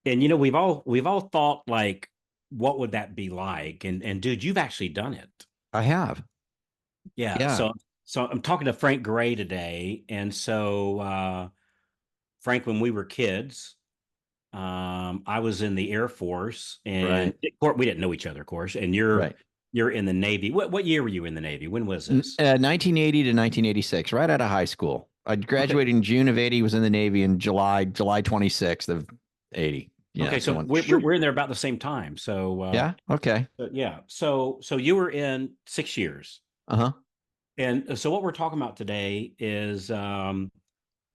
And we've all thought like, what would that be like? And dude, you've actually done it. I have. Yeah. Yeah. So I'm talking to Frank Garay today. And Frank, when we were kids, I was in the Air Force, and Right. we didn't know each other, of course. And Right. you're in the Navy. What year were you in the Navy? When was this? 1980 to 1986, right out of high school. I Okay. graduated in June of 80, was in the Navy in July 26th of 80. Yeah. Okay. So So went, shoo. we're in there about the same time. Yeah. Okay. Yeah. So you were in 6 years. Uh-huh. And so what we're talking about today is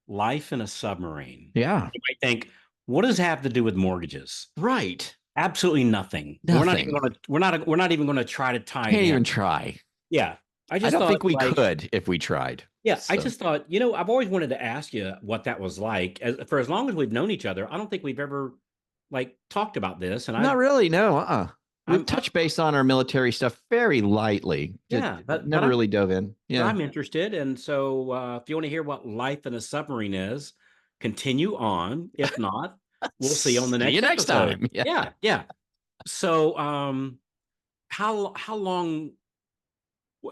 life in a submarine. Yeah. You might think, what does it have to do with mortgages? Right. Absolutely nothing. Nothing. We're not even gonna try to tie it Can't in. even try. Yeah. I I just don't thought think we like, could if we tried. yeah, I So just thought, I've always wanted to ask you what that was like. For as long as we've known each other, I don't think we've ever like talked about this. And not really. No. We've I'm touched base on our military stuff very lightly. Just yeah, never really dove in. but Yeah. I'm interested. And so if you want to hear what life in a submarine is, continue on. If not, we'll see you on the See you next next episode. time. Yeah. Yeah, yeah. So how long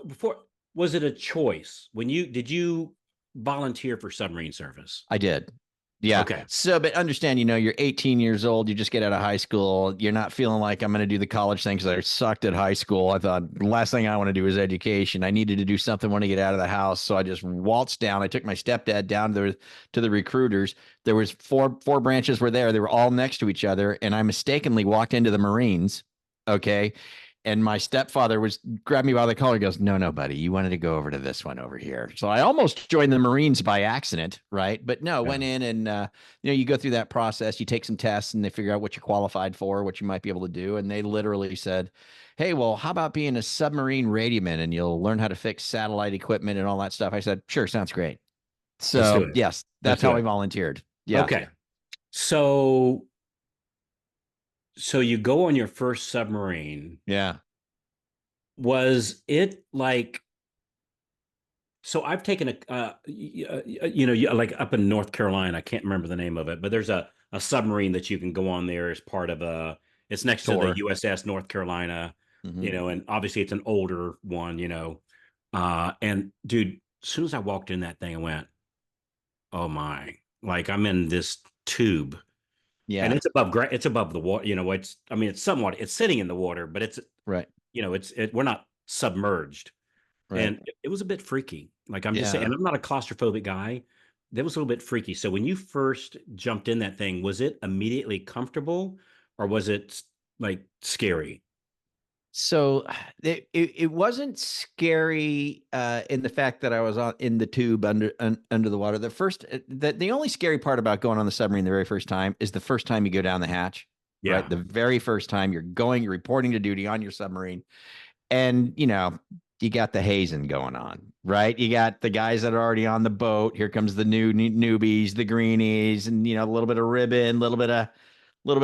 before was it a choice when you did you volunteer for submarine service? I did. Yeah. Okay. So, but understand, you're 18 years old. You just get out of high school. You're not feeling like I'm going to do the college thing because I sucked at high school. I thought the last thing I want to do is education. I needed to do something when I get out of the house. So I just waltzed down. I took my stepdad down to the recruiters. There was four branches were there. They were all next to each other. And I mistakenly walked into the Marines. Okay. And my stepfather was grabbed me by the collar. He goes, "No, no, buddy, you wanted to go over to this one over here." So I almost joined the Marines by accident, right? But no, Yeah. went in and you go through that process. You take some tests, and they figure out what you're qualified for, what you might be able to do. And they literally said, "Hey, well, how about being a submarine radioman, and you'll learn how to fix satellite equipment and all that stuff?" I said, "Sure, sounds great." Let's do So it. yes, Let's that's do how I it. volunteered. Yeah. Okay. So you go on your first submarine. Yeah. Was it like so I've taken like up in North Carolina, I can't remember the name of it, but there's a submarine that you can go on there as part of it's next to the Tour. USS North Carolina, Hmm. and obviously it's an older one, and dude, as soon as I walked in that thing, I went, oh my, like I'm in this tube and Yeah. it's above the water, I mean, it's sitting in the water, but Right. we're not submerged. Right. And it was a bit freaky. Like I'm just saying, Yeah. and I'm not a claustrophobic guy. That was a little bit freaky. So when you first jumped in that thing, was it immediately comfortable or was it like scary? So it wasn't scary in the fact that I was in the tube under the water. The only scary part about going on the submarine the very first time is the first time you go down the hatch, right? Yeah. The very first time you're reporting to duty on your submarine, and you got the hazing going on, right? You got the guys that are already on the boat. Here comes the newbies, the greenies, and a little bit of ribbon, a little bit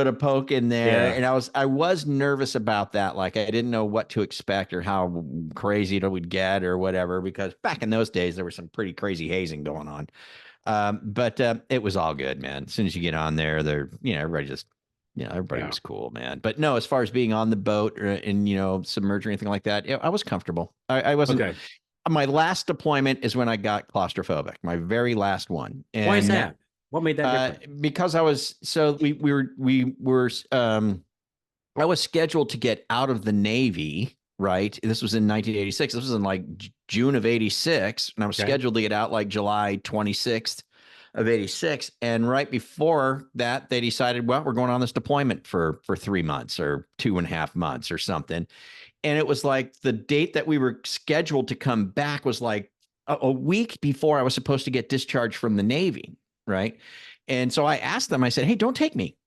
of poke in there. Yeah. And I was nervous about that. Like I didn't know what to expect or how crazy it would get or whatever, because back in those days there was some pretty crazy hazing going on. But it was all good, man. As soon as you get on there, everybody just everybody Yeah. was cool, man. But no, as far as being on the boat or in, submerged or anything like that, I was comfortable. I wasn't. Okay. My last deployment is when I got claustrophobic. My very last one, Why is and that? What made that different? because I was so we were I was scheduled to get out of the Navy, right? This was in 1986. This was in like June of 86, and I was Okay. scheduled to get out like July 26th of 86. And right before that, they decided, well, we're going on this deployment for 3 months or 2.5 months or something. And it was like the date that we were scheduled to come back was like a week before I was supposed to get discharged from the Navy, right? And so I asked them, I said, "Hey, don't take me,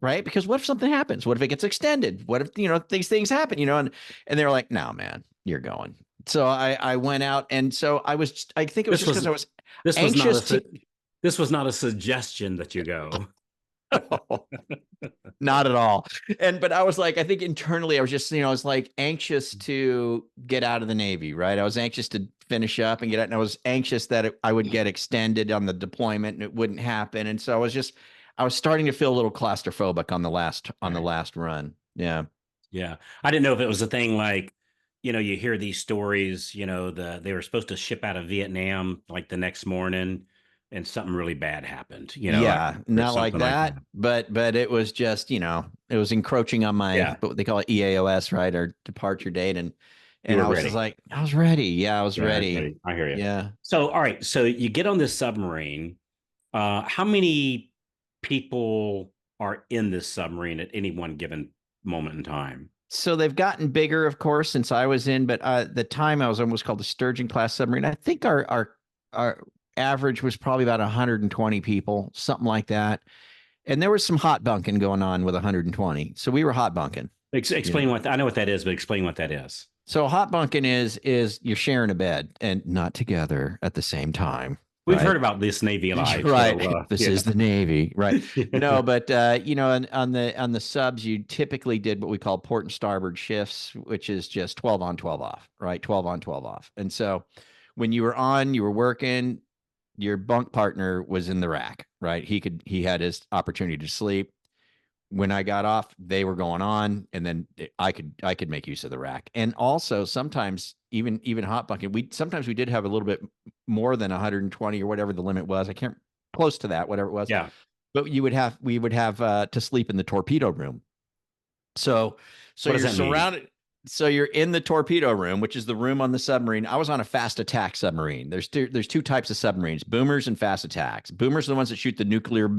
right? Because what if something happens? What if it gets extended? What if, these things happen, and they're like, "No, man, you're going." So I went out. And so I think it was This just because was I was this was not anxious to, this was not a suggestion that you go. not at all. But I was like, I think internally I was just, I was like anxious to get out of the Navy, right? I was anxious to finish up and get out. And I was anxious that I would get extended on the deployment and it wouldn't happen. And so I was starting to feel a little claustrophobic on the Right. last run. Yeah. Yeah. I didn't know if it was a thing like, you hear these stories, they were supposed to ship out of Vietnam like the next morning and something really bad happened, Yeah, or not like something like that, that. but it was just, it was encroaching on my Yeah. what they call it EAOS, right? Or departure date. You And were I was just ready. like, I was ready. Yeah, I was Yeah, ready. I hear you. Yeah. So, all right. So you get on this submarine. How many people are in this submarine at any one given moment in time? So they've gotten bigger, of course, since I was in, but the time I was on was called the Sturgeon class submarine. I think our average was probably about 120 people, something like that. And there was some hot bunking going on with 120. So we were hot bunking, you know. Explain I know what that is, but explain what that is. So hot bunking is you're sharing a bed and not together at the same time, We've heard right? about this Navy life, Right. so This yeah. is the Navy, right? No, but on the subs, you typically did what we call port and starboard shifts, which is just 12 on, 12 off, right? 12 on, 12 off. And so when you were on, you were working, your bunk partner was in the rack, right? He had his opportunity to sleep. When I got off, they were going on, and then I could make use of the rack. And also sometimes even hot bunking, we did have a little bit more than 120 or whatever the limit was. I can't close to that, whatever it was. Yeah. But we would have to sleep in the torpedo room. So so What does you're that mean? surrounded. So you're in the torpedo room, which is the room on the submarine. I was on a fast attack submarine. There's two types of submarines: boomers and fast attacks. Boomers are the ones that shoot the nuclear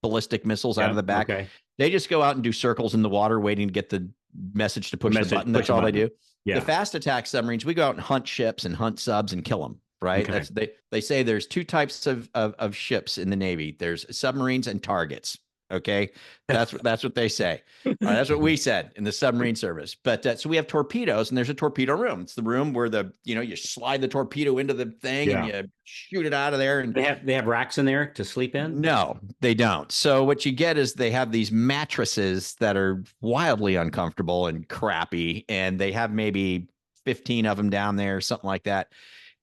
ballistic missiles out of Yeah. the back. Okay. They just go out and do circles in the water, waiting to get the message to The push the message, button. push That's a all they button. do. The Yeah. fast attack submarines, we go out and hunt ships and hunt subs and kill them. Right? Okay. That's they say there's two types of ships in the Navy. There's submarines and targets. Okay, that's what they say. All right, that's what we said in the submarine service. But so we have torpedoes, and there's a torpedo room. It's the room where you slide the torpedo into the thing and Yeah. you shoot it out of there. And They have racks in there to sleep in. no, they don't. So what you get is they have these mattresses that are wildly uncomfortable and crappy, and they have maybe 15 of them down there, something like that.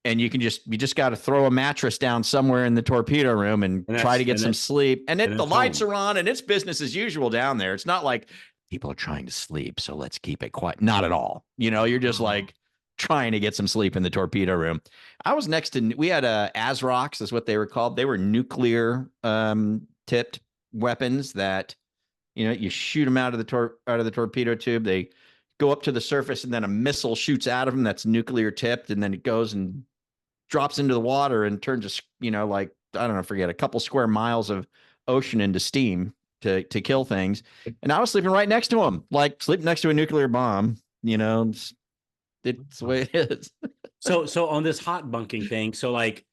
And you just got to throw a mattress down somewhere in the torpedo room and And try that's to get and some it sleep. And and the it's lights home. are on and it's business as usual down there. It's not like people are trying to sleep, so let's keep it quiet. Not at all. You're just Oh. like trying to get some sleep in the torpedo room. I was next to we had ASROCs is what they were called. They were nuclear tipped weapons that you shoot them out of the torpedo tube. They go up to the surface and then a missile shoots out of them that's nuclear tipped, and then it goes and drops into the water and turns like I don't know, forget a couple square miles of ocean into steam to kill things. And I was sleeping right next to him, like sleeping next to a nuclear bomb. It's the way it is. So on this hot bunking thing, so like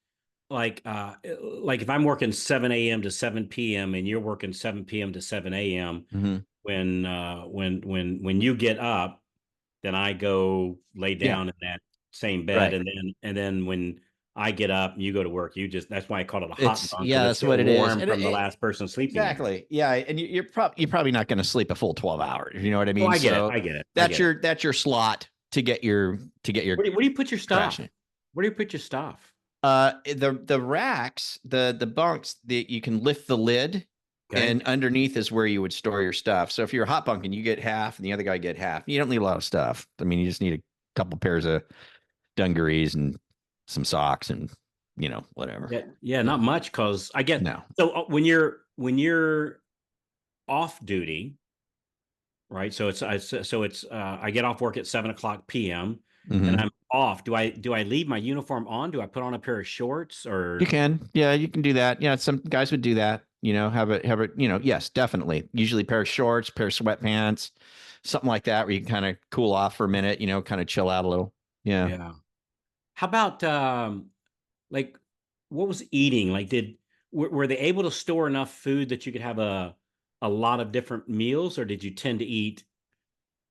if I'm working 7 a.m. to 7 p.m. and you're working 7 p.m. to 7 a.m., Mm-hmm. when you get up, then I go lay Yeah, down in that same bed, right. and then when I get up, you go to work. That's why I call it a hot It's bunk because yeah, it's that's still what it is. warm And from the last person sleeping there. exactly. Yeah, and you're probably not going to sleep a full 12 hours. You know what I Oh, mean? I get it. So I get it. I get it. that's your slot to get your Where do you put your crash stuff? in. Where do you put your stuff? The racks, the bunks, you can lift the lid, Okay. and underneath is where you would store your stuff. So if you're hot bunking, you get half, and the other guy get half. You don't need a lot of stuff. I mean, you just need a couple pairs of dungarees and some socks, and whatever. Yeah, yeah, not much because I get No. so when you're off duty, right? So it's I get off work at 7 o'clock p.m. and Hmm. I'm off. Do I leave my uniform on? Do I put on a pair of shorts You or can, yeah, you can do that. Yeah, some guys would do that. Have it. Yes, definitely. Usually, pair of shorts, pair of sweatpants, something like that, where you can kind of cool off for a minute. Kind of chill out a little. Yeah. yeah? How about like what was eating? Like were they able to store enough food that you could have a lot of different meals, or did you tend to eat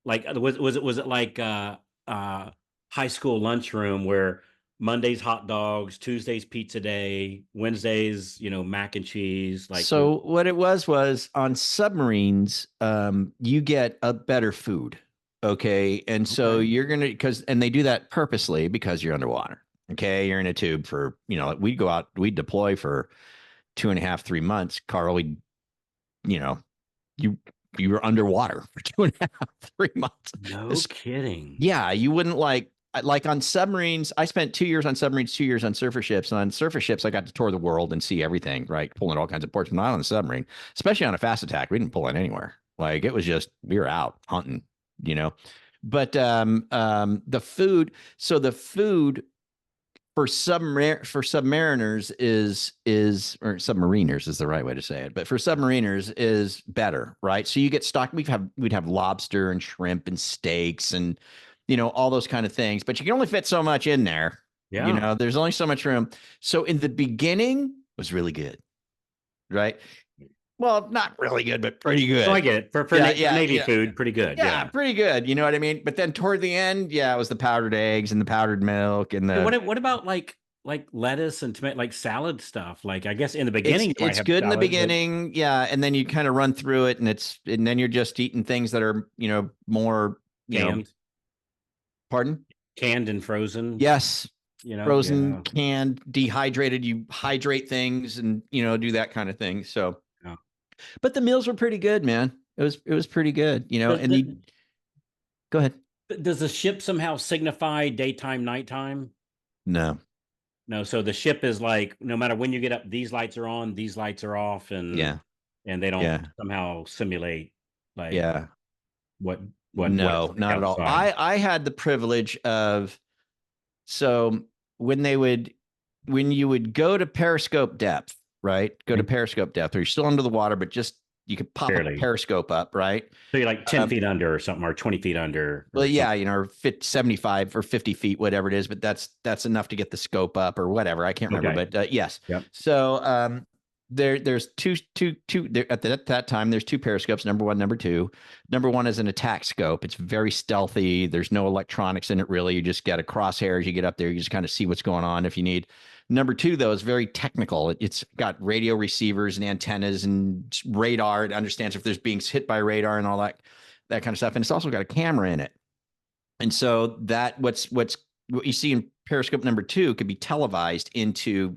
like was it like high school lunchroom where Mondays hot dogs, Tuesdays pizza day, Wednesdays mac and cheese So what it was on submarines, you get a better food. Okay. And so okay. you're gonna and they do that purposely because you're underwater. Okay. You're in a tube for, we'd deploy for 2.5, 3 months. Carl, we'd you know, you you were underwater for 2.5, 3 months. No kidding. Yeah, you wouldn't like on submarines. I spent 2 years on submarines, 2 years on surface ships. And on surface ships, I got to tour the world and see everything, right? Pulling all kinds of ports, but not on a submarine, especially on a fast attack. We didn't pull it anywhere. Like it was just we were out hunting, you know. But the food. So the food for submariners is or submariners is the right way to say it, but for submariners is better, right? So you get stock. We'd have lobster and shrimp and steaks and all those kind of things, but you can only fit so much in there. Yeah. There's only so much room. So in the beginning it was really good, right? Well, not really good, but pretty good. So I get it. For Navy food, pretty good. Yeah, pretty good. You know what I mean? But then toward the end, yeah, it was the powdered eggs and the powdered milk and the. What about like lettuce and tomato, like salad stuff? Like I guess in the beginning, it's good in the beginning, yeah, and then you kind of run through it, and then you're just eating things that are more canned. Pardon? Canned and frozen. Yes. Frozen, yeah. Canned, dehydrated. You hydrate things and do that kind of thing. So. But the meals were pretty good, man. It was pretty good, and go ahead. Does the ship somehow signify daytime, nighttime? No. So the ship is like, no matter when you get up, these lights are on, these lights are off, and they don't somehow simulate like what no, not at all. I had the privilege of when you would go to periscope depth, right? Go to periscope depth, or you're still under the water, but just you could pop a periscope up, right? So you're like 10 feet under or something, or 20 feet under. Well, yeah, or 75 or 50 feet, whatever it is, but that's enough to get the scope up or whatever. I can't remember, but yes. Yep. So there's two at that time. There's two periscopes, number one, number two. Number one is an attack scope. It's very stealthy. There's no electronics in it really. You just got a crosshair as you get up there. You just kind of see what's going on if you need. Number two, though, is very technical. It's got radio receivers and antennas and radar. It understands if there's being hit by radar and all that kind of stuff. And it's also got a camera in it. And so that what you see in periscope number two could be televised into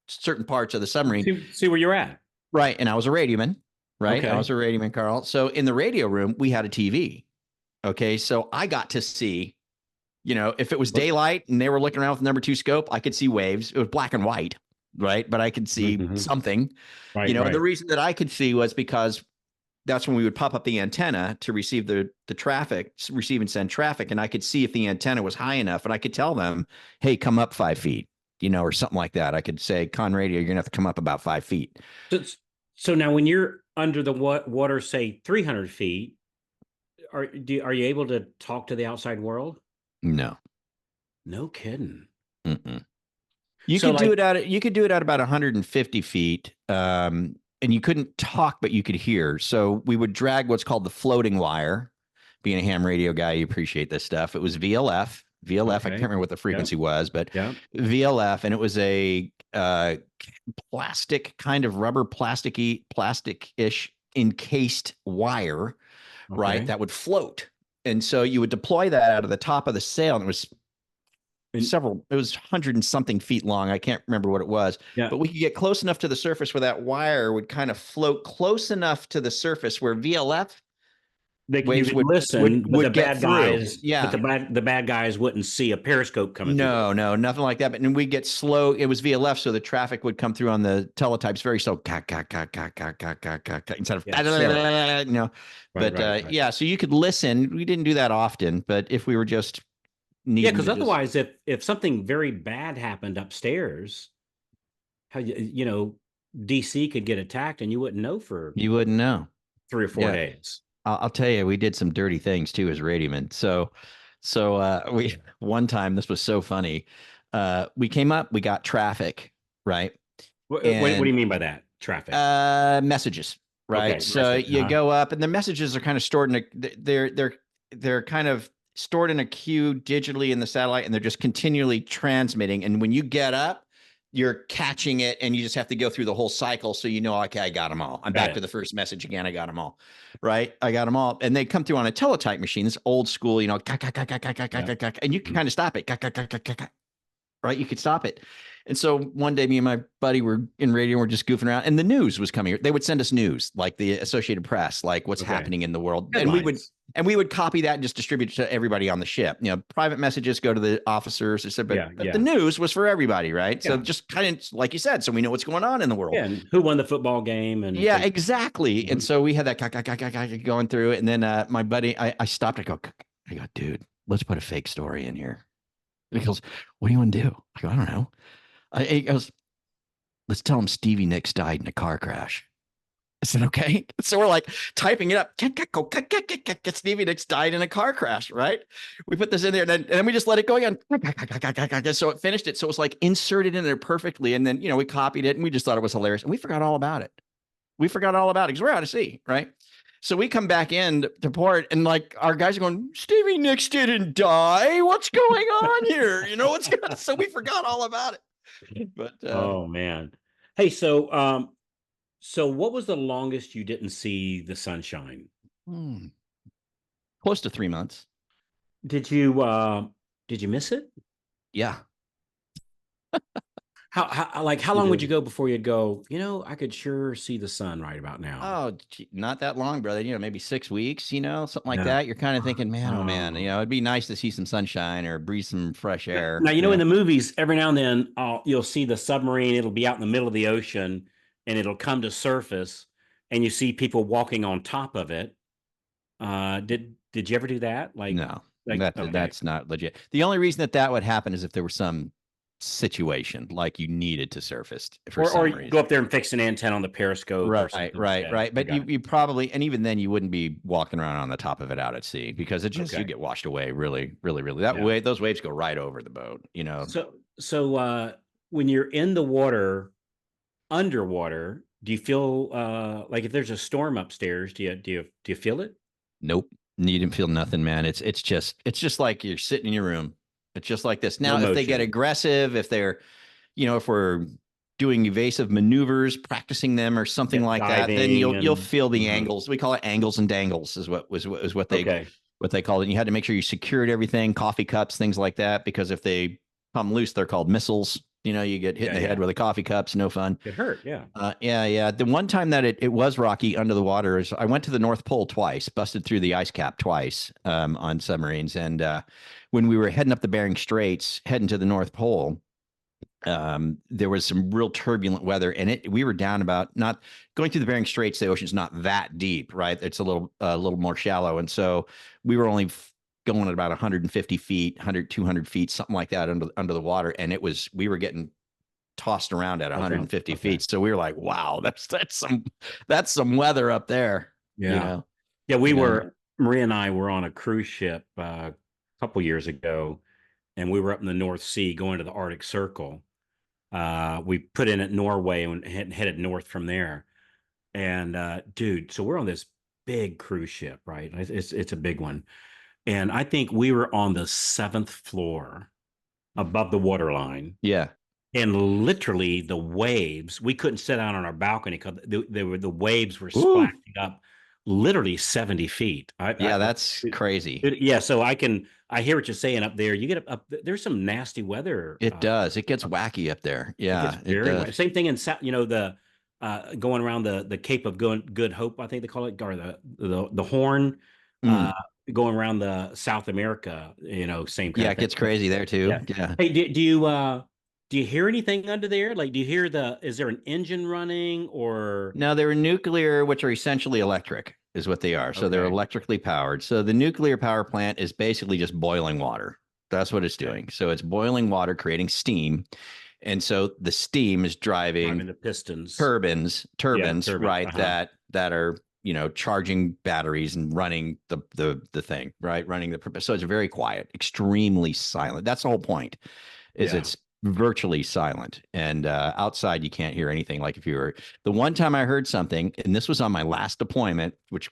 certain parts of the submarine. See where you're at. Right. And I was a radioman, right? Okay. I was a radioman, Carl. So in the radio room, we had a TV. Okay. So I got to see, if it was daylight and they were looking around with the number two scope, I could see waves. It was black and white, right? But I could see something, right, The reason that I could see was because that's when we would pop up the antenna to receive the traffic, receive and send traffic. And I could see if the antenna was high enough, and I could tell them, hey, come up 5 feet, or something like that. I could say, con radio, you're gonna have to come up about 5 feet. So now when you're under the water, say 300 feet, are you able to talk to the outside world? No. No kidding. Mm-mm. You could do it at about 150 feet. And you couldn't talk, but you could hear. So we would drag what's called the floating wire. Being a ham radio guy, you appreciate this stuff. It was VLF. Okay. I can't remember what the frequency was, but VLF, and it was a plastic, kind of rubber plastic-ish encased wire, right? That would float. And so you would deploy that out of the top of the sail, and it was it was 100 and something feet long. I can't remember what it was, but we could get close enough to the surface where that wire would kind of float close enough to the surface where VLF waves would listen, would get through. Yeah, but the bad guys wouldn't see a periscope coming. No, nothing like that. But then we get slow. It was VLF, so the traffic would come through on the teletypes very slow, instead of But yeah, so you could listen. We didn't do that often, but if we were just because otherwise, if something very bad happened upstairs, how DC could get attacked, and you wouldn't know 3 or 4 days. I'll tell you, we did some dirty things too as radiomen. So we one time, this was so funny. We came up, we got traffic, right? What do you mean by that? Traffic? Messages, right? Okay, so you go up, and the messages are kind of stored in they're kind of stored in a queue digitally in the satellite, and they're just continually transmitting. And when you get up, you're catching it, and you just have to go through the whole cycle. So okay, I got them all. I'm back to the first message again. I got them all, right? I got them all. And they come through on a teletype machine. It's old school, and you can kind of stop it, right? You could stop it. And so one day, me and my buddy were in radio, and we're just goofing around, and the news was coming. They would send us news, like the Associated Press, like what's Okay. happening in the world, Headlines. and we would copy that and just distribute it to everybody on the ship. Private messages go to the officers, Yeah, but the yeah, news was for everybody, right? So yeah, just kind of like you said, so we know what's going on in the world. yeah. And who won the football game and Yeah, things. exactly. And Mhm. so we had that going through it, and then my buddy, I stopped. I go, dude, let's put a fake story in here. And he goes, what do you want to do? I go, I don't know. He goes, let's tell him Stevie Nicks died in a car crash. I said, okay. So we're like typing it up. Stevie Nicks died in a car crash, right? We put this in there, and then we just let it go again. So it finished it. So it was like inserted in there perfectly. And then, we copied it, and we just thought it was hilarious. And we forgot all about it. Because we're out of sea, right? So we come back in to port, and like our guys are going, Stevie Nicks didn't die. What's going on here? What's going So we forgot all about it. But Oh man. Hey, so what was the longest you didn't see the sunshine? hmm, close to 3 months. Did you miss it? Yeah. How You long would you did. go before you'd go, I could sure see the sun right about now. Oh, not that long, brother. Maybe 6 weeks, something like Yeah. that. You're kind of thinking, man, oh man, Oh. it'd be nice to see some sunshine or breathe some fresh Now, air. in the movies, every now and then you'll see the submarine, it'll be out in the middle of the ocean and it'll come to surface and you see people walking on top of it. Did you ever do that? No, Okay. that's not legit. The only reason that would happen is if there was some situation like you needed to surface for Or some you go reason. up there and fix an antenna on the periscope or Right, something like right, that. right. I But got you, it. you probably, and even then you wouldn't be walking around on the top of it out at sea because you Okay. get washed away really, really, really. That Yeah. way, those waves go right over the boat. So when you're in the water, underwater, do you feel like if there's a storm upstairs, do you feel it? Nope. You didn't feel nothing, man. It's just like you're sitting in your room. It's just like this. No Now, if they get motion. aggressive, if we're doing evasive maneuvers, practicing them or something Yeah, like that, then diving you'll and feel the mhm. angles. We call it angles and dangles is Okay. what they called it. And you had to make sure you secured everything, coffee cups, things like that, because if they come loose, they're called missiles. You get hit in Yeah, the head yeah. with a coffee cups, no fun. It hurt. Yeah. Yeah, yeah. The one time that it was rocky under the water is I went to the North Pole twice, busted through the ice cap twice on submarines. And when we were heading up the Bering Straits, heading to the North Pole, there was some real turbulent weather, and we were down about not going through the Bering Straits. The ocean's not that deep, right? It's a little more shallow, and so we were only going at about 150 feet, 100, 200 feet, something like that under the water, and we were getting tossed around at Okay. 150 Okay. feet. So we were like, wow, that's some weather up there, you Yeah. know. Yeah, You know. Maria and I were on a cruise ship a couple years ago, and we were up in the North Sea going to the Arctic Circle. We put in at Norway and headed north from there. And dude, so we're on this big cruise ship, right? It's a big one. And I think we were on the seventh floor above the waterline. Yeah. And literally the waves, we couldn't sit out on our balcony because the waves were Ooh. splashing up literally 70 feet. Yeah, that's crazy. Yeah, so I hear what you're saying up there. You get up, there's some nasty weather. It does. It gets wacky up there. It gets Yeah, it very does. wet. Same thing in South, the going around the Cape of Good Hope, I think they call it, or the Horn, uh, Mm. going around the South America, same kind Yeah, of it thing. gets crazy there too. Yeah. Yeah. Hey, do you hear anything under there? Like, do you hear is there an engine running or? No, they're nuclear, which are essentially electric, is what they are. So they're Okay. electrically powered. So the nuclear power plant is basically just boiling water. That's what it's Okay. doing. So it's boiling water, creating steam. And so the steam is Driving driving the pistons. turbines, Yeah, the turbines, turbines. right? Uh-huh. That are charging batteries and running the thing, right? Running so it's very quiet, extremely silent. That's the whole point. Is Yeah. it's virtually silent, and outside you can't hear anything. Like if you were the one time I heard something, and this was on my last deployment, which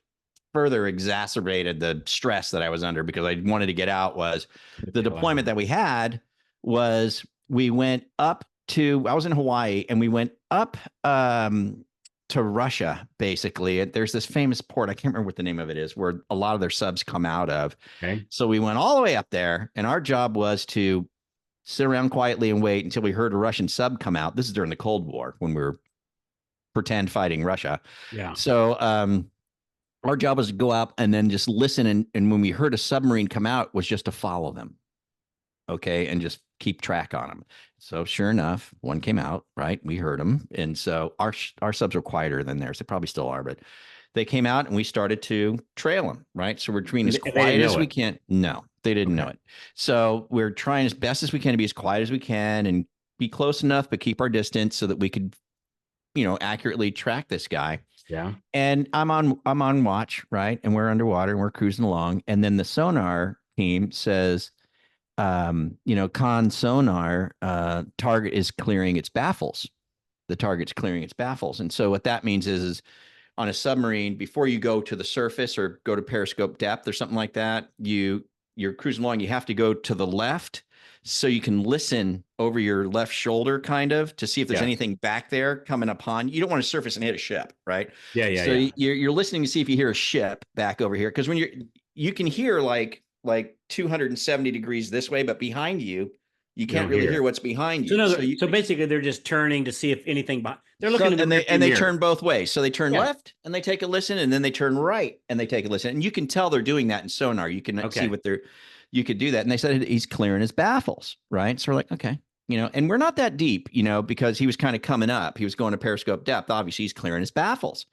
further exacerbated the stress that I was under because I wanted to get out, was Get the the hell out of deployment there. that we had was we went up to I was in Hawaii and we went up to Russia basically. There's this famous port, I can't remember what the name of it is, where a lot of their subs come out of. Okay. So we went all the way up there, and our job was to sit around quietly and wait until we heard a Russian sub come out. This is during the Cold War when we were pretend fighting Russia. Yeah. So our job was to go out and then just listen. And when we heard a submarine come out, was just to follow them. Okay. And just keep track on them. So sure enough, one came out, right? We heard them. And so our subs were quieter than theirs. They probably still are, but they came out and we started to trail them, right? So we're being as And they didn't quiet as know we it. can. No, they didn't know Okay. it. So we're trying as best as we can to be as quiet as we can and be close enough, but keep our distance so that we could, accurately track this guy. Yeah. And I'm on watch, right? And we're underwater and we're cruising along. And then the sonar team says, con sonar, target is clearing its baffles. The target's clearing its baffles. And so what that means is on a submarine, before you go to the surface or go to periscope depth or something like that, you're cruising along, you have to go to the left so you can listen over your left shoulder kind of to see if there's Yes. anything back there coming upon you. You don't want to surface and hit a ship, right? Yeah. Yeah. So Yeah. you're listening to see if you hear a ship back over here, because when you can hear like 270 degrees this way, but behind you You can't don't really hear hear it. what's behind So you. no, So you so basically they're just turning to see if anything they're so looking in the rearview and they mirror. turn both ways. So they turn Yeah. left and they take a listen, and then they turn right and they take a listen. And you can tell they're doing that in sonar. You can see Okay. what they're. You could do that. And they said he's clearing his baffles, right? So we're like, okay, and we're not that deep, because he was kind of coming up. He was going to periscope depth. Obviously, he's clearing his baffles.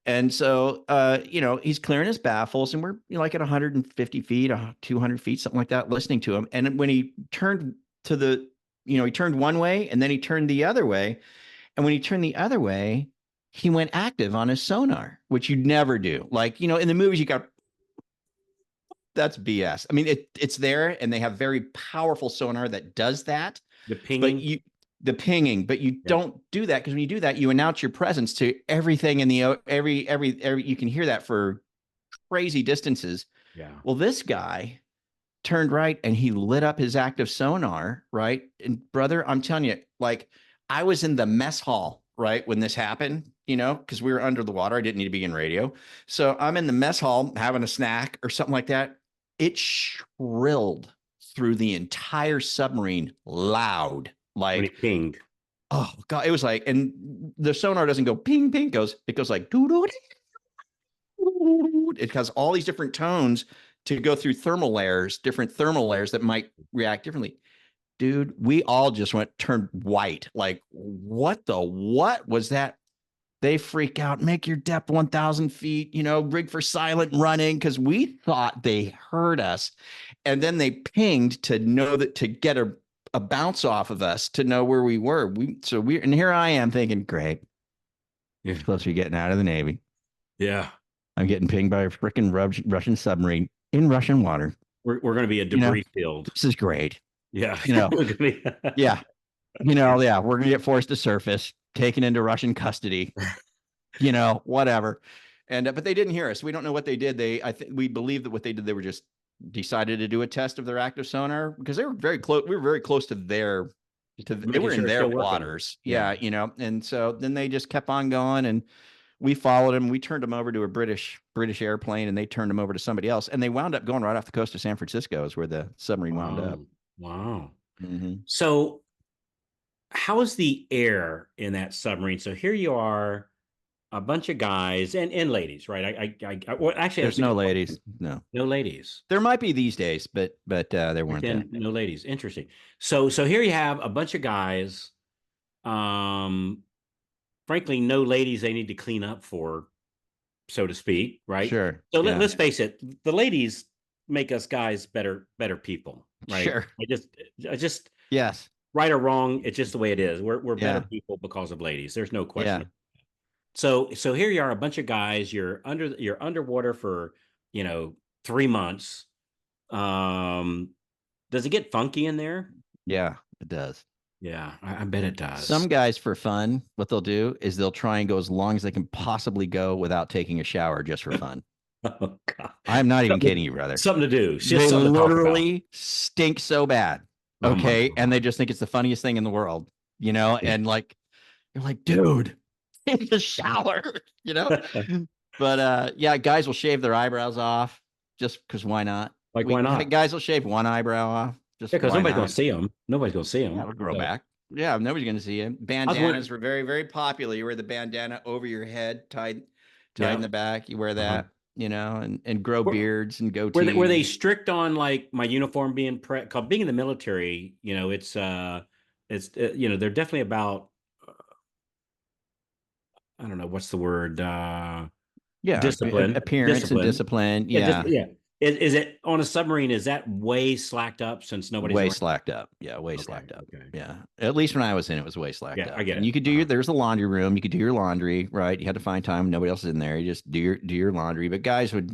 And so, he's clearing his baffles, and we're like at 150 feet, 200 feet, something like that, listening to him. And when he turned to he turned one way and then he turned the other way. And when he turned the other way, he went active on his sonar, which you never do. Like, in the movies, you got that's BS. I mean, it's there, and they have very powerful sonar that does that. The But pinging. the pinging, but you Yeah. don't do that, because when you do that, you announce your presence to everything in the every you can hear that for crazy distances. Yeah. Well, this guy turned right and he lit up his active sonar, right? And brother, I'm telling you, like, I was in the mess hall, right, when this happened, because we were under the water. I didn't need to be in radio. So I'm in the mess hall having a snack or something like that. It shrilled through the entire submarine loud. When he Like, pinged. oh God, it was like, and the sonar doesn't go ping, ping, it goes like doo doo. It has all these different tones to go through different thermal layers that might react differently. Dude, we all just turned white. Like, what was that? They freak out, make your depth 1,000 feet, rig for silent running, because we thought they heard us. And then they pinged to know that, to get a bounce off of us to know where we were. And here I am thinking, great. Yeah. Supposed to be getting out of the Navy. Yeah. I'm getting pinged by a freaking Russian submarine in Russian water. We're going to be a debris field. This is great. Yeah. Yeah. Yeah, we're going to get forced to surface, taken into Russian custody, whatever. And, but they didn't hear us. We don't know what they did. We believe that what they did, they were just decided to do a test of their active sonar, because they were very close. We were very close to they were in their waters. Yeah. And so then they just kept on going, and we followed them. We turned them over to a British airplane, and they turned them over to somebody else. And they wound up going right off the coast of San Francisco is where the submarine wound up. Wow. Mm-hmm. So how is the air in that submarine? So here you are, a bunch of guys and ladies, right? Well, actually, There's no ladies. No ladies. There might be these days, but there weren't that. No ladies. Interesting. So here you have a bunch of guys. Frankly, no ladies they need to clean up for, so to speak, right? Sure. So let's face it, the ladies make us guys better people, right? Sure. I just yes. Right or wrong, it's just the way it is. We're better people because of ladies. There's no question. Yeah. So here you are, a bunch of guys. You're underwater for 3 months. Does it get funky in there? Yeah, it does. Yeah, I bet it does. Some guys, for fun, what they'll do is they'll try and go as long as they can possibly go without taking a shower, just for fun. Oh God! I'm not even kidding you, brother. Something to do. Just they something literally stink so bad. Okay, Oh and they just think it's the funniest thing in the world, and like you're like, dude, take a shower, But yeah, guys will shave their eyebrows off just because why not? Like, why not? Guys will shave one eyebrow off. Just Yeah, because why nobody's going not? to see them. Nobody's going to see Yeah, them. it'll grow So back. Yeah, nobody's going to see it. I was Bandanas wondering. were very, very popular. You wear the bandana over your head, tied in Yeah. the back. You wear Uh-huh. that, and grow Were, beards and were they goatees. strict on like my uniform being cause being in the military, it's they're definitely about I don't know what's the word Yeah, discipline appearance and discipline. discipline. Yeah, just Yeah, yeah. Is it on a submarine? Is that way slacked up since nobody's way around? slacked up. Yeah, way Okay, slacked up. okay. Yeah, at least when I was in, it was way slacked Yeah, I up. get And you it. could do your. There's a laundry room. You could do your laundry. Right. You had to find time. Nobody else is in there. You just do your laundry. But guys would,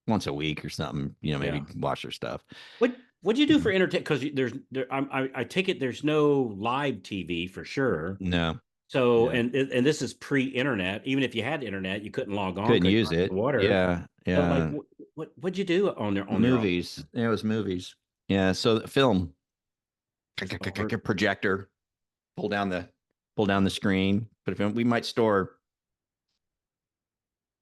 once a week or something, maybe Yeah. wash their stuff. What'd you do Yeah. for entertainment? Because I take it there's no live TV for sure. No. So Yeah. and this is pre-internet. Even if you had internet, you couldn't log on Couldn't because use you're it. underwater. Yeah. So like, Yeah. what'd you do on your own? Movies. Yeah, it was movies. Yeah. So the film Or- projector, pull down the pull down the screen. But if we might store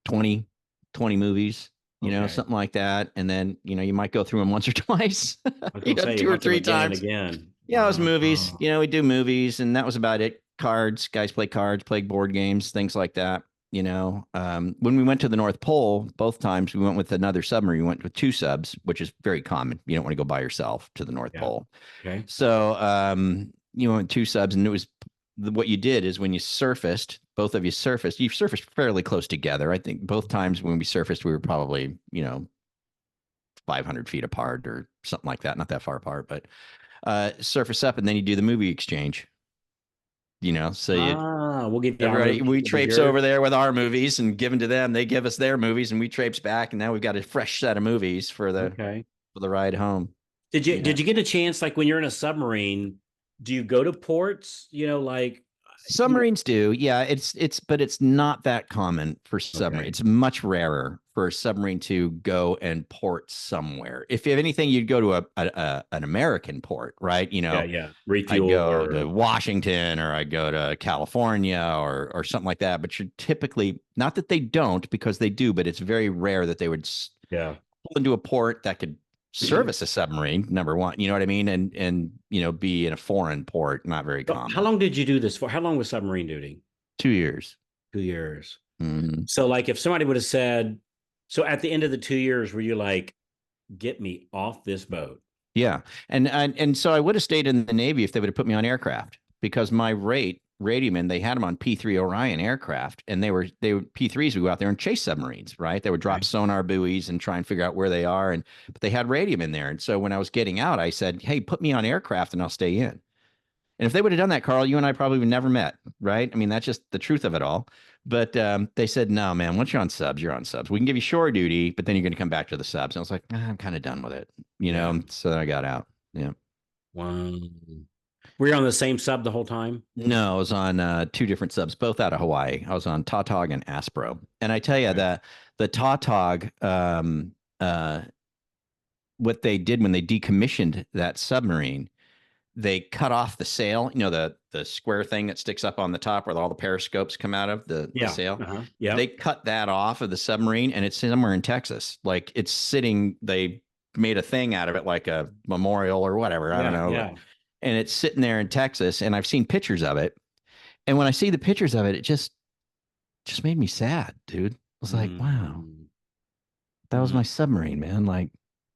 20, 20 movies, Okay, something like that. And then, you might go through them once or twice, I was gonna say two or watch them three again and times. again. Yeah, it was movies. Wow. We do movies, and that was about it. Cards, guys play cards, play board games, things like that. When we went to the North Pole, both times we went with another submarine. We went with two subs, which is very common. You don't want to go by yourself to the North Yeah. Pole. Okay. So, you went with two subs, and it was what you did is when you surfaced, both of you surfaced fairly close together. I think both times when we surfaced, we were probably, 500 feet apart or something like that. Not that far apart, but surface up, and then you do the movie exchange. So We'll give you our everybody, movie. we We'll give traipse yours. over there with our movies and give them to them. They give us their movies, and we traipse back, and now we've got a fresh set of movies for the Okay. ride home. Yeah. Did you get a chance like when you're in a submarine? Do you go to ports? Like you. Submarines do, yeah. But it's not that common for submarine. Okay. It's much rarer for a submarine to go and port somewhere. If you have anything, you'd go to an American port, right? Yeah, yeah. I'd Refuel go to or Washington or I'd go to California or something like that. But you're typically not that they don't because they do, but it's very rare that they would yeah. pull into a port that could service a submarine. Number one, you know what I mean, and be in a foreign port, not very So how common. long did you do this for? How long was submarine duty? 2 years. 2 years. Mhm. So like if somebody would have said, so at the end of the 2 years, were you like, get me off this boat? Yeah, and so I would have stayed in the Navy if they would have put me on aircraft because my radioman, they had them on P3 Orion aircraft, and they were P3s would go out there and chase submarines, right? They would drop Okay. sonar buoys and try and figure out where they are, but they had radium in there, and so when I was getting out, I said, "Hey, put me on aircraft and I'll stay in." And if they would have done that, Carl, you and I probably would never met, right? I mean, that's just the truth of it all. But they said, no, man, once you're on subs, you're on subs. We can give you shore duty, but then you're going to come back to the subs. And I was like, I'm kind of done with it, Yeah. So I got out. Yeah. Wow. Were you on the same sub the whole time? No, I was on two different subs, both out of Hawaii. I was on Tautog and Aspro. And I tell you Okay. that the Tautog, what they did when they decommissioned that submarine, they cut off the sail, the square thing that sticks up on the top where all the periscopes come out of the Yeah. sail. Uh-huh. They Yep. cut that off of the submarine, and it's somewhere in Texas. Like it's sitting, they made a thing out of it, like a memorial or whatever. I don't Yeah. know. Yeah. And it's sitting there in Texas, and I've seen pictures of it. And when I see the pictures of it, it just made me sad, dude. I was like, wow, Mm, that was my submarine, man. Like,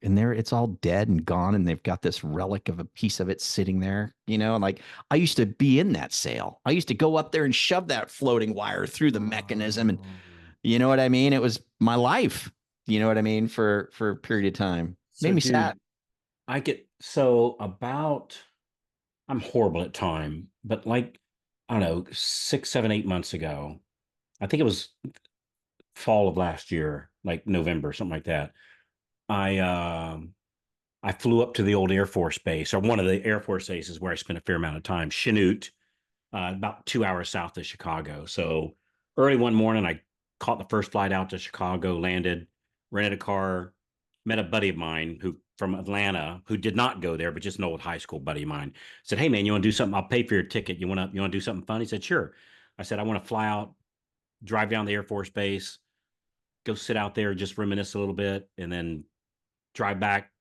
and there it's all dead and gone, and they've got this relic of a piece of it sitting there, and like I used to be in that sail. I used to go up there and shove that floating wire through the mechanism, and oh. you know what I mean? It was my life. You know what I mean? For a period of time. Made So, me sad. dude, I get so about. I'm horrible at time, but like I don't know, 6, 7, 8 months ago, I think it was fall of last year, like November, something like that. I I flew up to the old Air Force base, or one of the Air Force bases where I spent a fair amount of time, Chanute, about 2 hours south of Chicago. So early one morning, I caught the first flight out to Chicago, landed, rented a car, met a buddy of mine who from Atlanta who did not go there, but just an old high school buddy of mine. Said, "Hey man, you want to do something? I'll pay for your ticket. You want to do something fun?" He said, "Sure." I said, "I want to fly out, drive down the Air Force base, go sit out there, just reminisce a little bit, and then drive back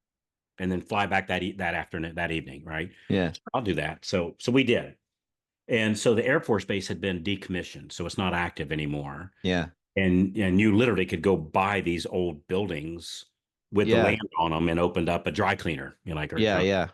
and then fly back that afternoon, that evening, right? Yeah. I'll do that. So we did. And so the Air Force Base had been decommissioned, so it's not active anymore. Yeah. And you literally could go buy these old buildings with the Yeah. land on them and opened up a dry cleaner, like, Yeah. Yeah.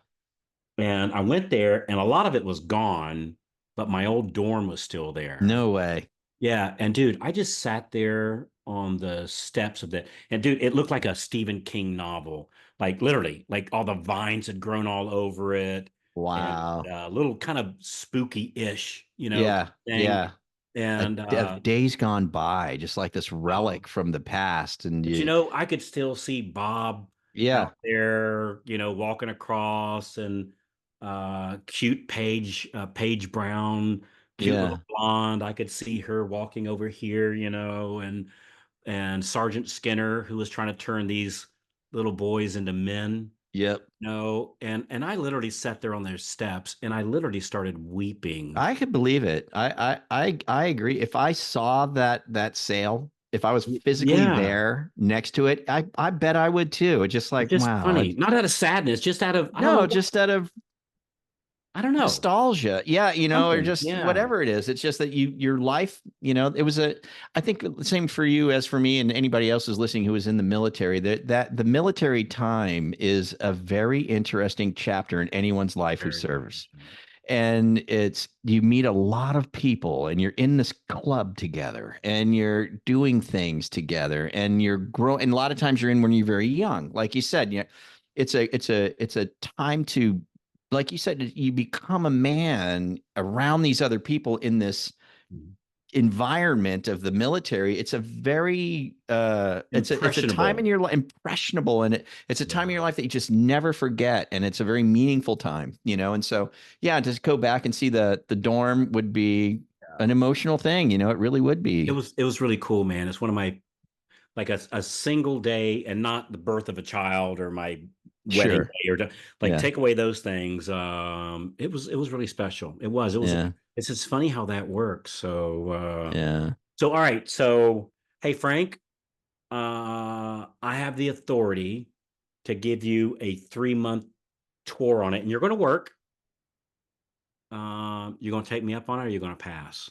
and I went there and a lot of it was gone, but my old dorm was still there. No way. Yeah, and dude, I just sat there on the steps of the, and dude, it looked like a Stephen King novel. Like literally, like all the vines had grown all over it, and Wow. little kind of spooky-ish, Yeah. thing. Yeah. And Of days gone by, just like this oh, relic from the past. And but you, I could still see Bob yeah. out there, walking across, and cute Paige Brown, cute little Yeah. blonde. I could see her walking over here, and Sergeant Skinner, who was trying to turn these little boys into men. Yep. And I literally sat there on their steps and I literally started weeping. I could believe it. I agree. If I saw that sale, if I was physically Yeah. there next to it, I bet I would too. It's just It's like, just wow. funny. Not out of sadness, just out of I don't know No, what. just out of I don't know. nostalgia. Yeah, or Something. just Yeah. whatever it is. It's just that your life, it was I think the same for you as for me and anybody else who's listening who was in the military, that the military time is a very interesting chapter in anyone's life who Very serves. interesting. And it's you meet a lot of people and you're in this club together and you're doing things together and you're growing, and a lot of times you're in when you're very young, like you said. It's a time to, like you said, you become a man around these other people in this Mhm. environment of the military. It's a very it's a time in Impressionable. your life, impressionable, and it's a time in Yeah. your life that you just never forget, and it's a very meaningful time. And so yeah, to go back and see the dorm would be an emotional thing. It really would It be. was it was really cool, man. It's one of my, like, a single day, and not the birth of a child or my wedding Sure. day, or like, Yeah. take away those things. It was really special. It was Yeah. it's just funny how that works. Yeah. So all right. So hey, Frank, I have the authority to give you a 3-month tour on it, and you're going to work. You're going to take me up on it, or you're going to pass?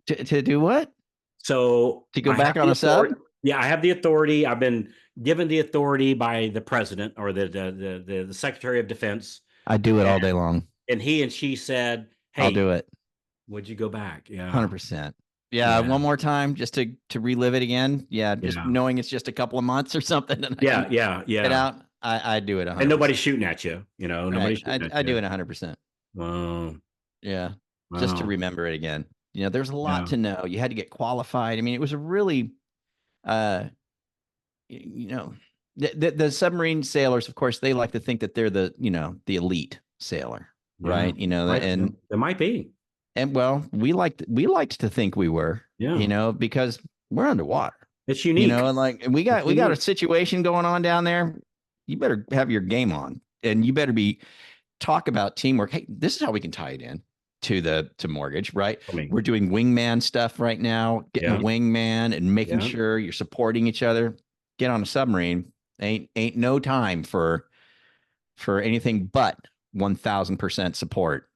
To do what? So To go I have back on the a sub? authority. Yeah, I have the authority. I've been given the authority by the president, or the Secretary of Defense, I do it and all day long. he and she said, I'll "Hey, do it. would you go back?" Yeah, 100%. Yeah, yeah, one more time just to relive it again. Yeah, just yeah, knowing it's just a couple of months or something and I yeah, can yeah, get yeah. out. I do it And 100%. nobody's shooting at you. Right. Nobody's shooting at I you. do it 100%. Wow, Yeah. Just to wow, remember it again. There's a lot yeah. to know. You had to get qualified. I mean, it was a really uh you know the submarine sailors, of course, they like to think that they're the elite sailor, Yeah, right? right. There might be. And well, we liked to think we were, Yeah, because we're underwater. it's unique. And like It's we got a unique. situation going on down there. You better have your game on, and you better be talk about teamwork. Hey, this is how we can tie it in to mortgage, right? I mean, We're doing wingman stuff right now, getting a yeah, wingman and making yeah. sure you're supporting each other. Get on a submarine. Ain't no time for anything but 1,000% support,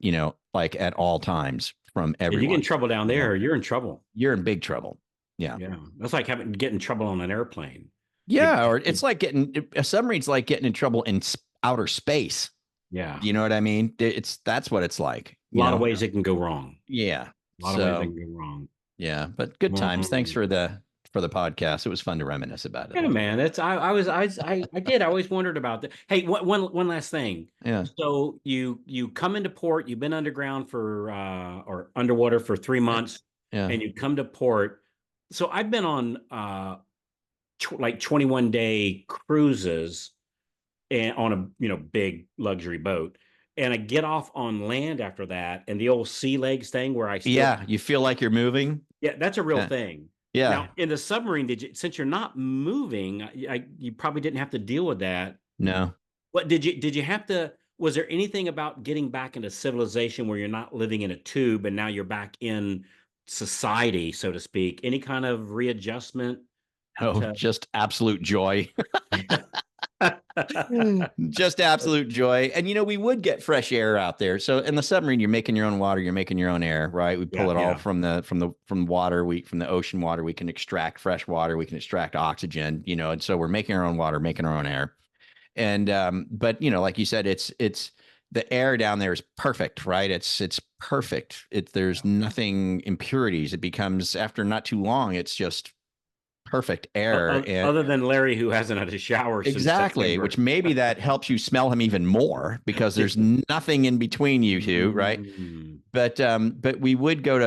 like at all times from If you get in everyone. trouble down there, you're in trouble. You're in big trouble. Yeah. Yeah, that's like having get in trouble on an airplane. You, Yeah. Or it's like a submarine's like getting in trouble in outer space. yeah, You know what I mean? That's what it's like, a lot of ways it can go wrong. Yeah. A lot of ways it So can go wrong. yeah, but good times. Thanks Um, for the podcast. It was fun to reminisce about it a yeah, little. man. It's I did. I always wondered about that. Hey, one last thing. Yeah. So you come into port. You've been underground for or underwater for 3 months, Yeah. and you come to port. So I've been on like 21-day cruises, and on a big luxury boat, and I get off on land after that, and the old sea legs thing where I still, Yeah. You feel like you're moving. yeah, that's a real Yeah. thing. Now Yeah. in the submarine, since you're not moving, you probably didn't have to deal with that. No. What did you have to? Was there anything about getting back into civilization where you're not living in a tube and now you're back in society, so to speak? Any kind of readjustment Oh, to? just absolute joy. Just absolute joy. And we would get fresh air out there. So in the submarine, you're making your own water, you're making your own air, right? We pull Yeah, it all yeah. from water, from the ocean water. We can extract fresh water, we can extract oxygen, and so we're making our own water, making our own air. And but like you said, it's the air down there is perfect, right? It's perfect. There's nothing impurities. It becomes, after not too long, it's just perfect air. And Other than Larry, who hasn't had a shower since exactly, which September. maybe that helps you smell him even more because there's nothing in between you two, right? Mm. But we would get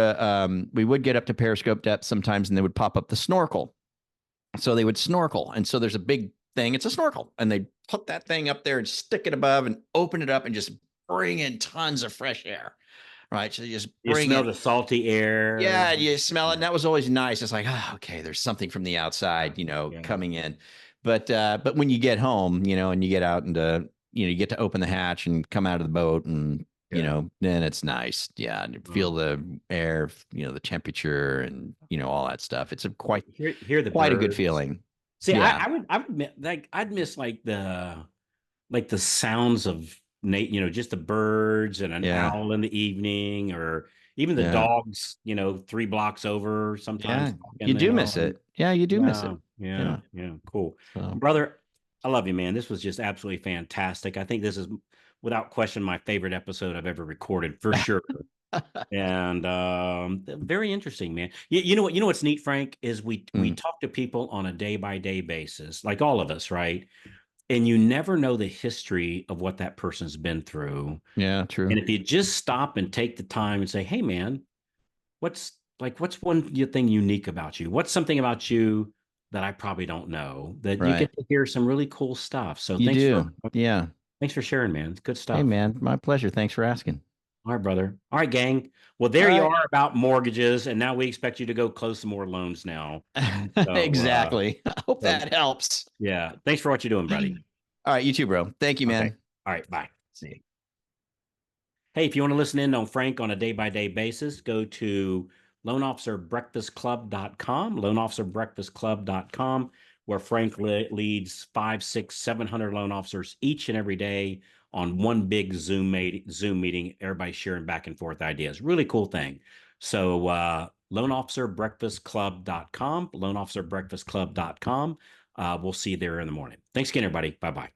up to periscope depth sometimes, and they would pop up the snorkel. So they would snorkel, and so there's a big thing. It's a snorkel, and they put that thing up there and stick it above and open it up and just bring in tons of fresh air, right? So you just You bring smell it. the salty air. Yeah, you smell it, Yeah, and that was always nice. It's like, oh, okay, there's something from the outside, yeah. coming in. But when you get home, and you get out into, you get to open the hatch and come out of the boat, and Yeah. then it's nice. Yeah, and you feel Oh. the air, the temperature, and all that stuff. It's a Hear the quite a good birds. feeling. See, Yeah, I'd miss like the sounds of Nate, just the birds and an yeah, owl in the evening, or even the yeah, dogs, 3 blocks over sometimes yeah. talking, You do miss it. Yeah, you do miss yeah, it. yeah, Yeah. yeah, cool. So Brother, I love you, man. This was just absolutely fantastic. I think this is without question my favorite episode I've ever recorded for sure. And very interesting, man. You know what's neat, Frank, is we mm, talk to people on a day by day basis, like all of us, right? And you never know the history of what that person's been through. yeah, true. And if you just stop and take the time and say, "Hey, man, what's one thing unique about you? What's something about you that I probably don't know?" That you Right. get to hear some really cool stuff. So You do. Yeah. thanks for sharing, man. It's good Hey, stuff. man, my pleasure. Thanks for asking. All right, brother. All right, gang. Well, All there you right. are about mortgages, and now we expect you to go close some more loans now. So, Exactly. I hope so that helps. yeah. Thanks for what you're doing, buddy. All right, you too, bro. Thank you, Okay. man. All right. Bye. See you. Hey, if you want to listen in on Frank on a day by day basis, go to loanofficerbreakfastclub.com, loanofficerbreakfastclub.com, where Frank leads 5, 6, 700 loan officers each and every day on one big Zoom meeting, everybody sharing back and forth ideas. Really cool thing. So, loanofficerbreakfastclub.com, loanofficerbreakfastclub.com. We'll see you there in the morning. Thanks again, everybody. Bye bye.